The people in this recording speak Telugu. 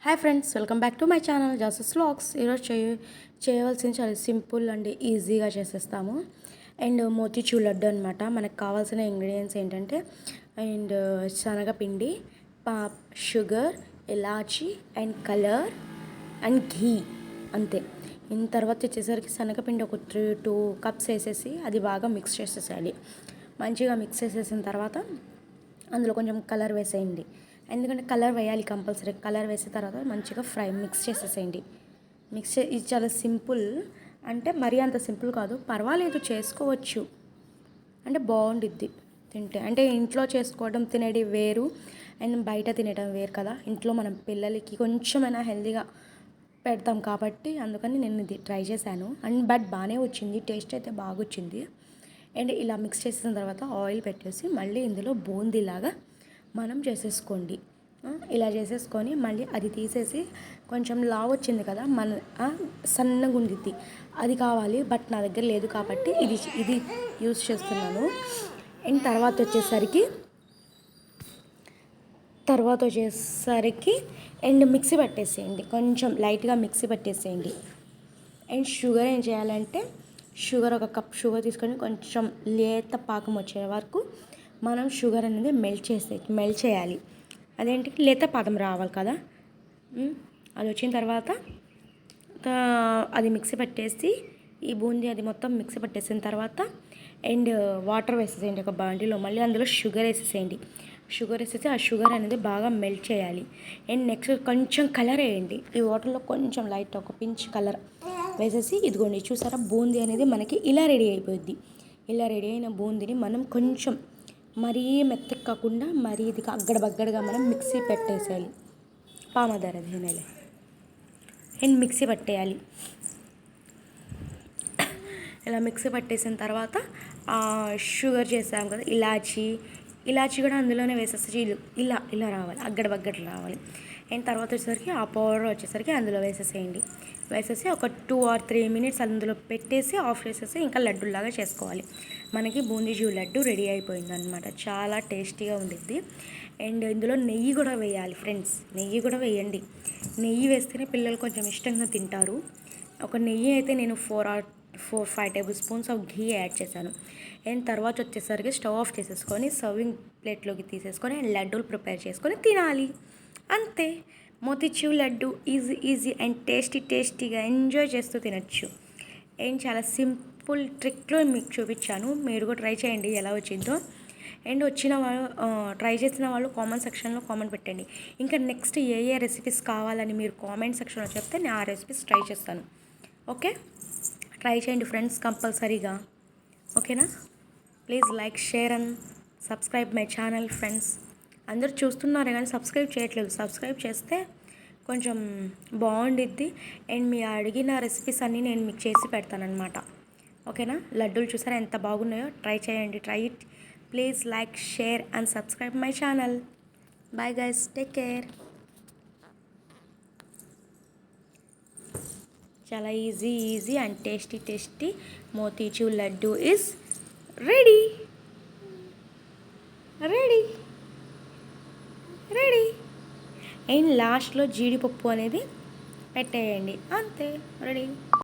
Hi friends, welcome back to my channel జాసస్ వ్లాగ్స్. ఈరోజు చేయవలసింది చాలా సింపుల్ అండ్ ఈజీగా చేసేస్తాము. అండ్ మోతీచూర్ లడ్డు అనమాట. మనకు కావాల్సిన ఇంగ్రీడియంట్స్ ఏంటంటే శనగపిండి, షుగర్, ఇలాచీ అండ్ కలర్ అండ్ ఘీ, అంతే. తర్వాత వచ్చేసరికి శనగపిండి ఒక 2 కప్స్ వేసేసి అది బాగా మిక్స్ చేసేసేయాలి. మంచిగా మిక్స్ చేసేసిన తర్వాత అందులో కొంచెం కలర్ వేసేయండి. ఎందుకంటే కలర్ వేయాలి కంపల్సరీ. కలర్ వేసిన తర్వాత మంచిగా మిక్స్ చేసేసేయండి. ఇది చాలా సింపుల్, అంటే మరీ అంత సింపుల్ కాదు, పర్వాలేదు, చేసుకోవచ్చు. అంటే బాగుండిద్ది తింటే. అంటే ఇంట్లో చేసుకోవడం తినేది వేరు అండ్ బయట తినడం వేరు కదా. ఇంట్లో మనం పిల్లలకి కొంచెమైనా హెల్తీగా పెడతాం కాబట్టి అందుకని నేను ఇది ట్రై చేశాను. బట్ బాగానే వచ్చింది, టేస్ట్ అయితే బాగా వచ్చింది. అండ్ ఇలా మిక్స్ చేసిన తర్వాత ఆయిల్ పెట్టేసి మళ్ళీ ఇందులో బూందీలాగా మనం చేసేసుకోండి. ఇలా చేసేసుకొని మళ్ళీ అది తీసేసి కొంచెం లావు వచ్చింది కదా, సన్నగా ఉండిద్ది, అది కావాలి. బట్ నా దగ్గర లేదు కాబట్టి ఇది యూజ్ చేస్తున్నాను. అండ్ తర్వాత వచ్చేసరికి అండ్ మిక్సీ పట్టేసేయండి, కొంచెం లైట్గా మిక్సీ పట్టేసేయండి. అండ్ షుగర్ ఏం చేయాలంటే ఒక కప్ షుగర్ తీసుకొని కొంచెం లేత పాకం వచ్చే వరకు మనం షుగర్ అనేది మెల్ట్ చేయాలి. అదేంటి, లేత పాకం రావాలి కదా. అది వచ్చిన తర్వాత అది మిక్సీ పట్టేసి ఈ బూందీ అది మొత్తం మిక్సీ పట్టేసిన తర్వాత అండ్ వాటర్ వేసేసేయండి ఒక బాండీలో. మళ్ళీ అందులో షుగర్ వేసేసేయండి. షుగర్ వేసేసి ఆ షుగర్ అనేది బాగా మెల్ట్ చేయాలి. అండ్ నెక్స్ట్ కొంచెం కలర్ వేయండి. ఈ వాటర్లో కొంచెం లైట్ ఒక పించ్ కలర్ వేసేసి ఇదిగోండి, చూసారా, బూందీ అనేది మనకి ఇలా రెడీ అయిపోద్ది. ఇలా రెడీ అయిన బూందీని మనం కొంచెం మరీ మెత్తగా కాకుండా మరీ ఇది అగ్గడబగ్గడగా మనం మిక్సీ పెట్టేసేయాలి. పామదర తినేలే అండ్ మిక్సీ పట్టేయాలి. ఇలా మిక్సీ పట్టేసిన తర్వాత షుగర్ చేసాం కదా, ఇలాచీ కూడా అందులోనే వేసేసి ఇలా రావాలి, అగ్గడబగ్గడ రావాలి. అండ్ తర్వాత వచ్చేసరికి ఆ పౌడర్ వచ్చేసరికి అందులో వేసేసి ఒక 2 or 3 minutes అందులో పెట్టేసి ఆఫ్ చేసేసి ఇంకా లడ్డూలాగా చేసుకోవాలి. మనకి బూందీ లడ్డు రెడీ అయిపోయింది అనమాట. చాలా టేస్టీగా ఉండిద్ది. అండ్ ఇందులో నెయ్యి కూడా వేయాలి ఫ్రెండ్స్, నెయ్యి కూడా వేయండి. నెయ్యి వేస్తేనే పిల్లలు కొంచెం ఇష్టంగా తింటారు. ఒక నెయ్యి అయితే నేను 4-5 tablespoons ఆఫ్ ఘీ యాడ్ చేశాను. అండ్ తర్వాత వచ్చేసరికి స్టవ్ ఆఫ్ చేసేసుకొని సర్వింగ్ ప్లేట్లోకి తీసేసుకొని లడ్డూలు ప్రిపేర్ చేసుకొని తినాలి, అంతే. మోతీచూర్ లడ్డు ఈజీ అండ్ టేస్టీగా ఎంజాయ్ చేస్తూ తినచ్చు. అండ్ చాలా సింపుల్ ట్రిక్లో మీకు చూపించాను, మీరు కూడా ట్రై చేయండి ఎలా వచ్చిందో. అండ్ ట్రై చేసిన వాళ్ళు కామెంట్ సెక్షన్లో కామెంట్ పెట్టండి. ఇంకా నెక్స్ట్ ఏ రెసిపీస్ కావాలని మీరు కామెంట్ సెక్షన్లో చెప్తే నేను ఆ రెసిపీస్ ట్రై చేస్తాను. ఓకే, ట్రై చేయండి ఫ్రెండ్స్ కంపల్సరీగా. ఓకేనా? Please like, share and subscribe my channel friends. అందరూ చూస్తున్నారే కానీ సబ్స్క్రైబ్ చేయట్లేదు. సబ్స్క్రైబ్ చేస్తే కొంచెం బాగుండిద్ది. అండ్ మీ అడిగిన రెసిపీస్ అన్నీ నేను మీకు చేసి పెడతానమాట. ఓకేనా? లడ్డూలు చూసారా ఎంత బాగున్నాయో, ట్రై చేయండి. Try it. Please like, share and subscribe my channel. Bye guys, take care. చాలా easy and tasty motichoor laddu is ready. And లాస్ట్లో జీడిపప్పు అనేది పెట్టేయండి, అంతే, రెడీ.